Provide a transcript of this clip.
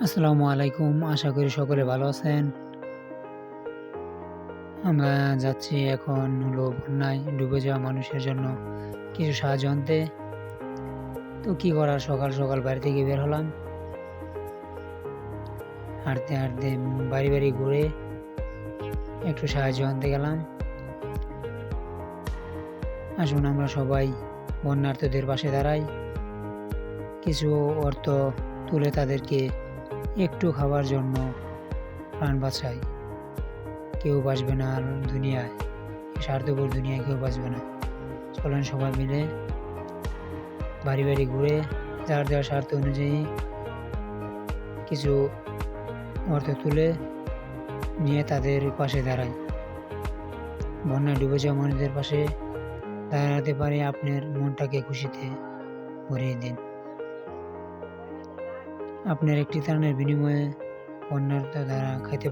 আসসালামু আলাইকুম। আশা করি সকলে ভালো আছেন। আমরা যাচ্ছি এখন বন্যায় ডুবে যাওয়া মানুষের জন্য কিছু সাহায্য আনতে। তো কি করার সকাল বাড়ি থেকে বের হলাম। হাঁটতে বাড়ি ঘুরে একটু সাহায্য আনতে গেলাম। আসুন আমরা সবাই বন্যার্তদের পাশে দাঁড়াই। কিছু অর্থ তুলে তাদেরকে একটু খাবার জন্য প্রাণ বাঁচাই। কেউ বাঁচবে না আর দুনিয়ায়, এই স্বার্থপর দুনিয়ায় কেউ বাঁচবে না। চলেন সবাই মিলে বাড়ি ঘুরে যার স্বার্থ অনুযায়ী কিছু অর্থ তুলে নিয়ে তাদের পাশে দাঁড়াই। বন্যায় ডুবে যাওয়া মানুষদের পাশে দাঁড়াতে পারে আপনার মনটাকে খুশিতে ভরিয়ে দিন। আপনার একটি ত্রাণের বিনিময়ে বন্যার্ত দ্বারা খাইতে